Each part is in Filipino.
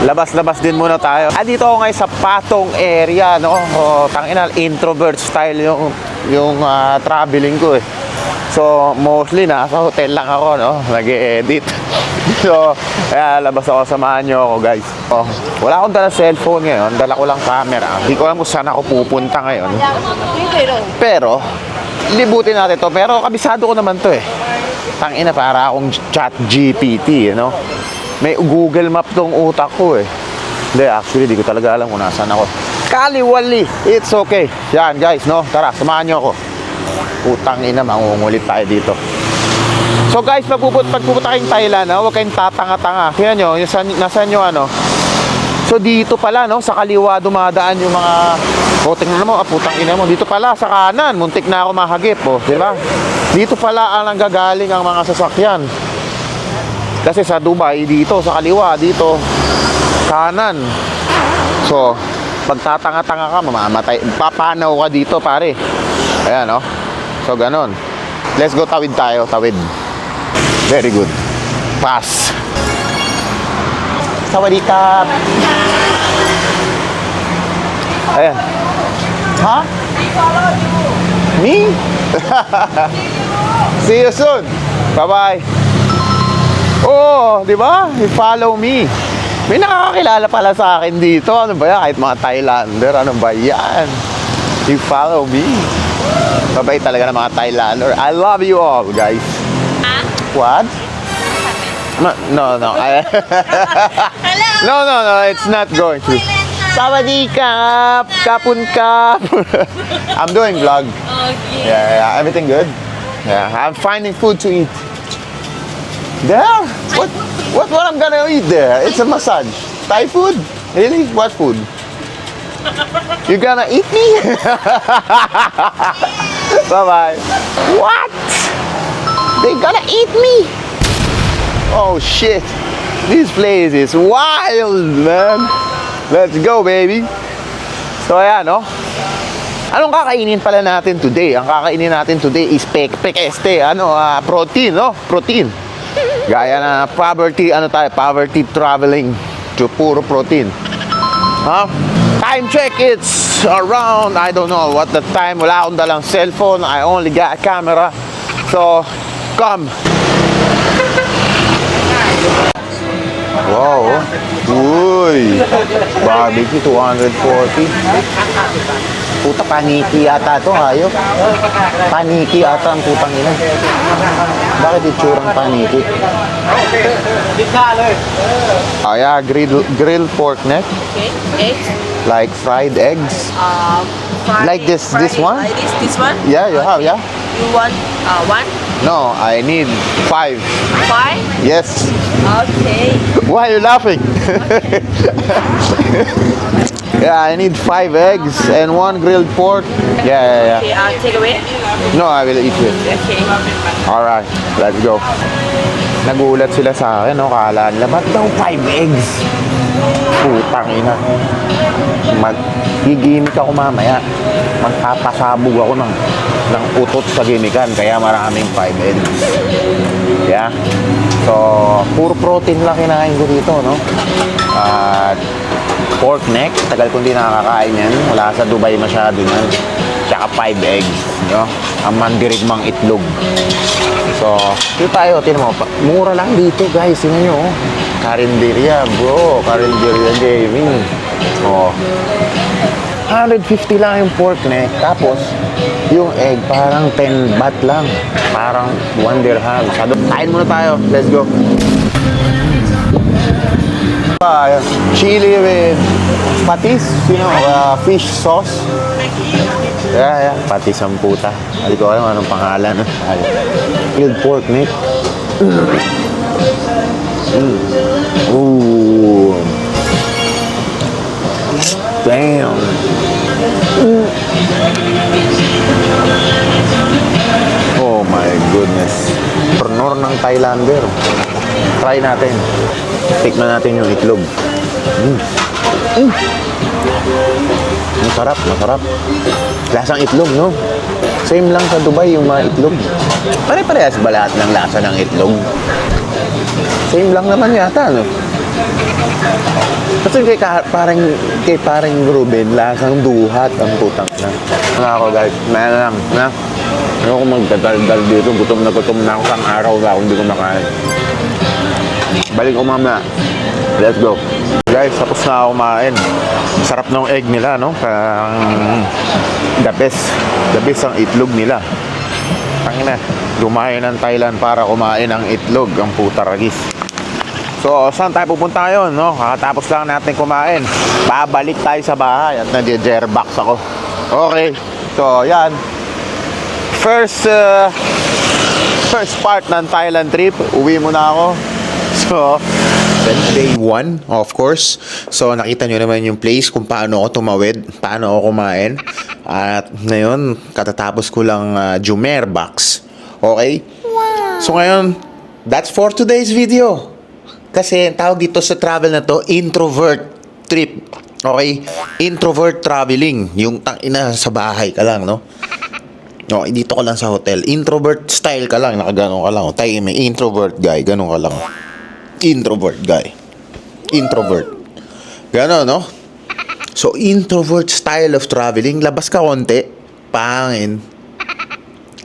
labas-labas din muna tayo. Dito ako ngayon sa Patong area, no? Tangina, introvert style yung traveling ko eh. So, mostly nasa hotel lang ako, no? Nag-e-edit. So, kaya labas ako, samahan nyo ako, guys. Wala akong dala cellphone ngayon, dala ko lang camera. Hindi ko alam kung saan ako pupunta ngayon. Pero, libutin natin to. Pero kabisado ko naman to eh. Tangina, para akong chat GPT, you know? May Google Map tong utak ko eh. Hindi, actually, di ko talaga alam kung nasaan ako. Kaliwali, it's okay. Yan, guys, no? Tara, samahan nyo ako. Utang ina, mangungulit tayo dito. So guys, pagpupunta kayong Thailand, huwag kayong tatanga-tanga. Kaya nyo, nasaan yung ano? So dito pala, no, sa kaliwa dumadaan yung mga... tingnan mo, putang ina mo. Dito pala, sa kanan, muntik na ako mahagip, di ba? Dito pala ang nanggagaling ang mga sasakyan. Kasi sa Dubai, dito, sa kaliwa, dito, kanan. So, pag tatanga-tanga ka, mamamatay. Papanaw ka dito, pare. Ayan, no? So, ganon. Let's go, tawid tayo, tawid. Very good. Pass. Sawadee-kap. Ayan. Ha? Me? See you soon. Bye-bye. Oh, di ba? Follow me. May nakakakilala pala sa akin dito. Ano ba yan? Kahit mga Thailander. Ano ba yan? You follow me. Mabait talaga ng mga Thailander. I love you all, guys. What? No. Hello. No. It's not going to. Sawadee-kap. Kapun-kap. I'm doing vlog. Okay. Yeah. Everything good? Yeah. I'm finding food to eat. There? What I'm gonna eat there? It's a massage. Thai food? Really? What food? You gonna eat me? Bye-bye. What? They gonna eat me? Oh shit. This place is wild, man. Let's go, baby. So ayan, no? Anong kakainin pala natin today? Ang kakainin natin today is protein, no? Protein. Gaya na poverty traveling to puro protein. Huh? Time check, it's around, I don't know what the time. Wala akong dalang cellphone. I only got a camera. So, come. Wow. Uy. Barbecue, 240. Puta, paniki yata ito, hayop. Paniki yata ang putang ina. Bakit itsurang paniki? Oh yeah, grilled pork neck. Okay. Eggs. Like fried eggs. Like this one? Like this one? Yeah, you have, yeah? You want one? No, I need 5. 5? Yes. Okay. Why are you laughing? Yeah, I need 5 eggs and 1 grilled pork. Yeah. Okay, take away. No, I will eat it. Okay. Alright, let's go. Nagulat sila sa akin, no? Kala nila, ba't daw 5 eggs? Putang ina. Gigimik ako mamaya. Magpapasabog ako ng utot sa gimikan. Kaya maraming 5 eggs. Yeah. So, puro protein lang kinain ko dito, no? At pork neck, tagal kong di nakakain yan. Wala sa Dubai masyado yan. Tsaka 5 eggs, no? Ang mandirigmang itlog. So, dito tayo, tinan mo. Mura lang dito, guys. Tingnan nyo, oh. Karinderya, bro. Karinderya gaming. Oh. 150 lang yung pork neck. Tapos, yung egg, parang 10 baht lang. Parang 1 dirham. Kain muna tayo. Let's go. Chili with patis, fish sauce. Yeah. Patis ang puta. Hindi ko alam anong pangalan. Grilled pork neck. Ooh. Damn. Oh my goodness. Pernor ng Thailander. Try natin. Tikman natin yung itlog. Masarap. Lasang itlog, no? Same lang sa Dubai yung mga itlog. Pare-parehas ba lahat ng lasa ng itlog? Same lang naman yata, no? Kasi kay parang Ruben, lasang duhat ang putang na. Ano ako guys, meron lang, na? Ayoko magdadaldal dito, gutom na ako sang araw na ako hindi ko makain. Balik ko mamaya. Let's go. Guys, tapos na ako kumain. Sarap ng egg nila, no? The best ang itlog nila. Tangina, lumayo ng Thailand para kumain ng itlog, ang puta ragis. So, saan tayo pupunta ngayon, no? Kakatapos lang natin kumain. Babalik tayo sa bahay at nag-jerbox ako. Okay. So, yan. First part ng Thailand trip, uwi muna ako. So, then day 1, of course. So, nakita nyo naman yung place kung paano ako tumawid, paano ako kumain. At ngayon, katatapos ko lang Jumerbox. Okay? So, ngayon, that's for today's video. Kasi, tawag dito sa travel na to, introvert trip. Okay? Introvert traveling. Yung tangina sa bahay ka lang, no? No, dito ka lang sa hotel. Introvert style ka lang, nakagano ka lang. Tayo may introvert guy, ganun ka lang. Introvert guy. Introvert. Gano'n, no? So, introvert style of traveling. Labas ka konti. Pangin.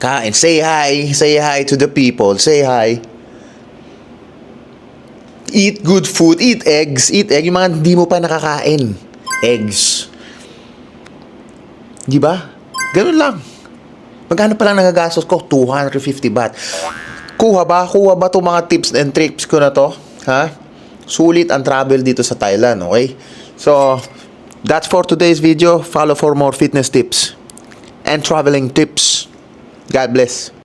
Kain. Say hi. Say hi to the people. Say hi. Eat good food. Eat eggs. Eat egg. Yung mga hindi mo pa nakakain. Eggs. Di ba? Ganun lang. Magkano pa lang nagagastos ko? 250 baht. Kuha ba itong mga tips and tricks ko na to? Ha? Sulit ang travel dito sa Thailand, okay? So, that's for today's video. Follow for more fitness tips and traveling tips. God bless.